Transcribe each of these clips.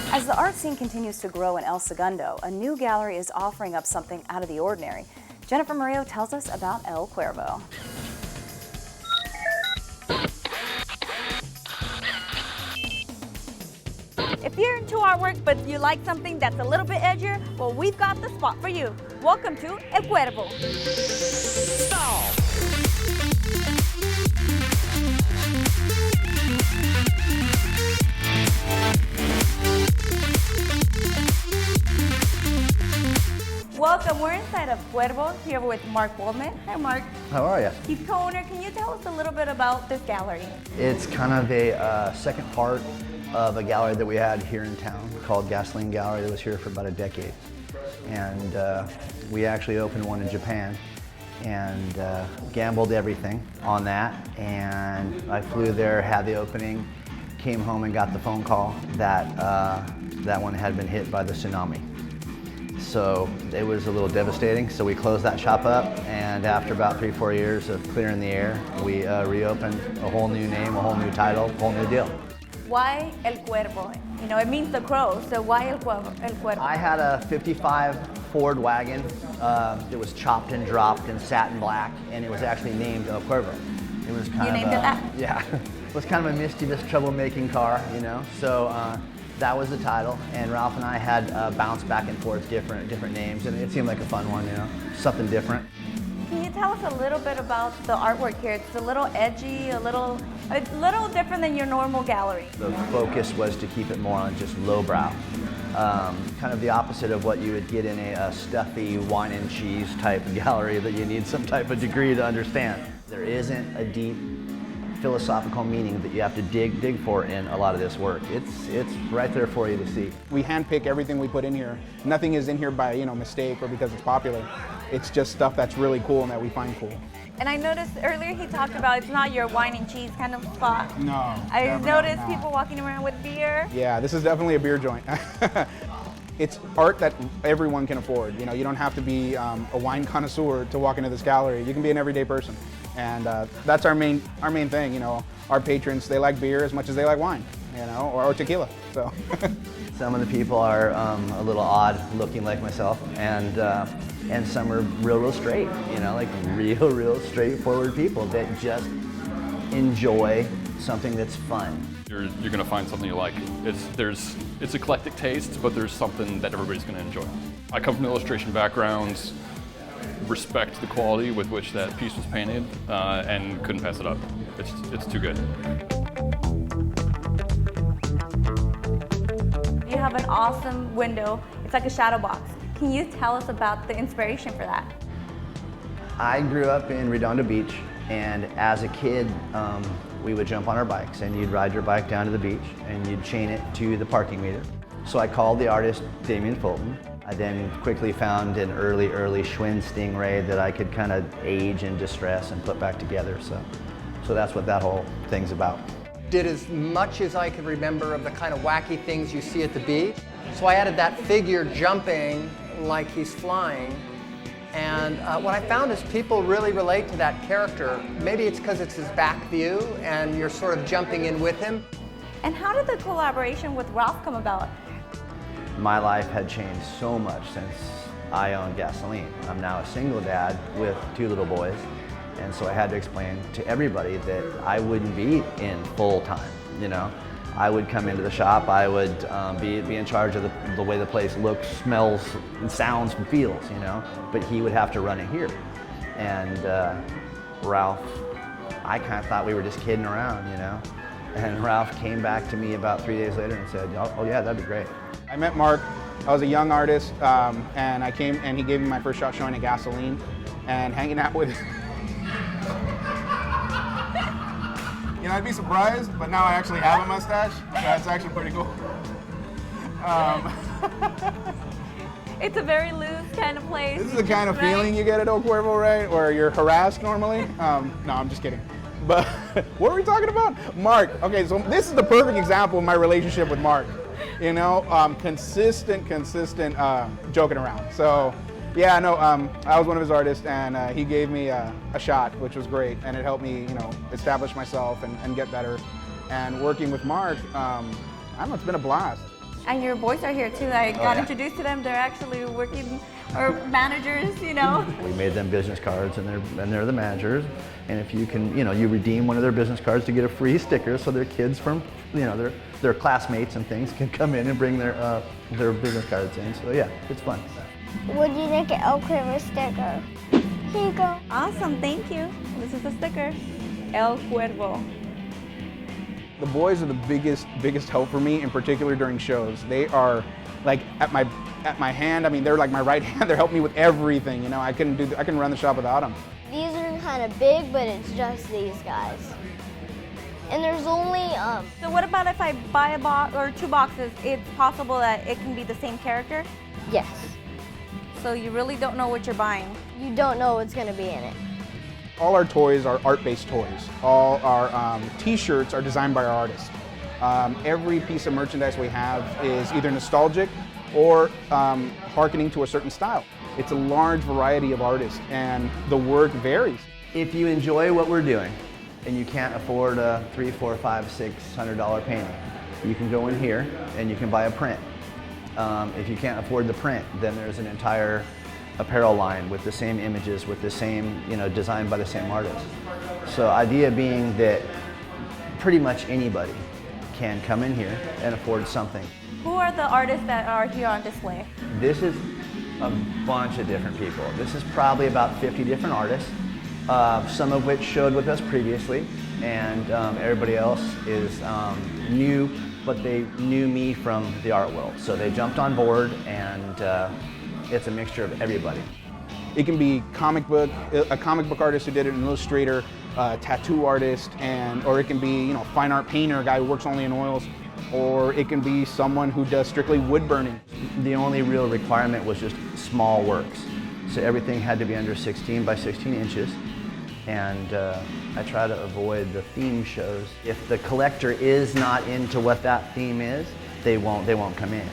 As the art scene continues to grow in El Segundo, a new gallery is offering up something out of the ordinary. Jennifer Murillo tells us about El Cuervo. If you're into artwork but you like something that's a little bit edgier, well, we've got the spot for you. Welcome to El Cuervo. Welcome, we're inside of Cuervo here with Mark Worman. Hi Mark. How are you? He's co-owner. Can you tell us a little bit about this gallery? It's kind of a second part of a gallery that we had here in town called Gasoline Gallery that was here for about a decade. And we actually opened one in Japan and gambled everything on that. And I flew there, had the opening, came home and got the phone call that that one had been hit by the tsunami. So it was a little devastating, so we closed that shop up, and after about 3-4 years of clearing the air, we reopened a whole new name, a whole new title, a whole new deal. Why El Cuervo? You know, it means the crow, so why El Cuervo? I had a 55 Ford wagon. It was chopped and dropped in satin black, and it was actually named El Cuervo. It was kind You named it that? Yeah, it was kind of a mischievous, troublemaking car, you know, so that was the title, and Ralph and I had bounced back and forth different names, and it seemed like a fun one, you know, something different. Can you tell us a little bit about the artwork here? It's a little edgy, a little different than your normal gallery. The focus was to keep it more on just lowbrow, kind of the opposite of what you would get in a stuffy wine and cheese type gallery that you need some type of degree to understand. There isn't a deep philosophical meaning that you have to dig for in a lot of this work. It's right there for you to see. We handpick everything we put in here. Nothing is in here by mistake or because it's popular. It's just stuff that's really cool and that we find cool. And I noticed earlier he talked about it's not your wine and cheese kind of spot. No. I noticed people walking around with beer. Yeah, this is definitely a beer joint. It's art that everyone can afford. You don't have to be a wine connoisseur to walk into this gallery. You can be an everyday person. And that's our main thing, Our patrons, they like beer as much as they like wine, or tequila, so. Some of the people are a little odd looking like myself, and some are real straight, like real straightforward people that just enjoy something that's fun. You're going to find something you like. It's eclectic taste, but there's something that everybody's going to enjoy. I come from an illustration background, respect the quality with which that piece was painted, and couldn't pass it up. It's too good. You have an awesome window. It's like a shadow box. Can you tell us about the inspiration for that? I grew up in Redondo Beach, and as a kid, we would jump on our bikes, and you'd ride your bike down to the beach, and you'd chain it to the parking meter. So I called the artist Damien Fulton. I then quickly found an early Schwinn Stingray that I could kind of age and distress and put back together. So that's what that whole thing's about. Did as much as I could remember of the kind of wacky things you see at the beach. So I added that figure jumping like he's flying. And what I found is people really relate to that character. Maybe it's because it's his back view and you're sort of jumping in with him. And how did the collaboration with Ralph come about? My life had changed so much since I owned Gasoline. I'm now a single dad with 2 little boys, and so I had to explain to everybody that I wouldn't be in full time, I would come into the shop, I would be in charge of the way the place looks, smells, and sounds and feels, but he would have to run it here. And Ralph, I kind of thought we were just kidding around, and Ralph came back to me about 3 days later and said, oh yeah, that'd be great. I met Mark. I was a young artist, and I came and he gave me my first shot showing at Gasoline, and hanging out with. I'd be surprised, but now I actually have a mustache. That's actually pretty cool. It's a very loose kind of place. This is the kind of right? feeling you get at El Cuervo, right? Where you're harassed normally. No, I'm just kidding. But what were we talking about? Mark. Okay, so this is the perfect example of my relationship with Mark. Consistent joking around. So, yeah, no, I was one of his artists, and he gave me a shot, which was great, and it helped me, establish myself and get better. And working with Mark, I don't know, it's been a blast. And your boys are here too. I got introduced to them. They're actually working or managers, you know. We made them business cards, and they're the managers. And if you can, you redeem one of their business cards to get a free sticker, so their kids from, their classmates and things can come in and bring their business cards in. So yeah, it's fun. What do you think of El Cuervo sticker? Here you go. Awesome, thank you. This is a sticker. El Cuervo. The boys are the biggest help for me, in particular during shows. They are like at my hand. I mean, they're like my right hand. They're helping me with everything. I couldn't run the shop without them. These are kind of big, but it's just these guys. And there's only So what about if I buy a box or 2 boxes? It's possible that it can be the same character. yes. So you really don't know what you're buying. You don't know what's gonna be in it. All our toys are art-based toys. All our t-shirts are designed by our artists. Every piece of merchandise we have is either nostalgic or hearkening to a certain style. It's a large variety of artists, and the work varies. If you enjoy what we're doing and you can't afford a $300, $400, $500, $600 painting, you can go in here and you can buy a print. If you can't afford the print, then there's an entire apparel line with the same images, with the same, designed by the same artist. So idea being that pretty much anybody can come in here and afford something. Who are the artists that are here on display? This is a bunch of different people. This is probably about 50 different artists, some of which showed with us previously, and everybody else is new, but they knew me from the art world. So they jumped on board, and it's a mixture of everybody. It can be a comic book artist who did it, an illustrator, a tattoo artist, or it can be a fine art painter, a guy who works only in oils, or it can be someone who does strictly wood burning. The only real requirement was just small works. So everything had to be under 16 by 16 inches. And I try to avoid the theme shows. If the collector is not into what that theme is, they won't come in,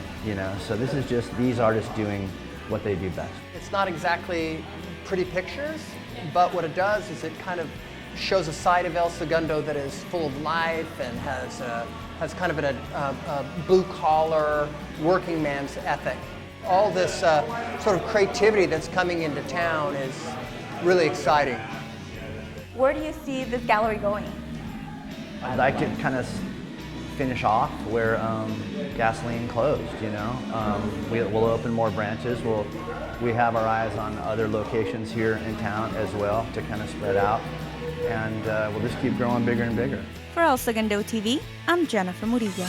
So this is just these artists doing what they do best. It's not exactly pretty pictures, but what it does is it kind of shows a side of El Segundo that is full of life and has kind of a blue-collar working man's ethic. All this sort of creativity that's coming into town is really exciting. Where do you see this gallery going? I'd like to kind of finish off where Gasoline closed, We'll open more branches. We have our eyes on other locations here in town as well to kind of spread out. And we'll just keep growing bigger and bigger. For El Segundo TV, I'm Jennifer Murillo.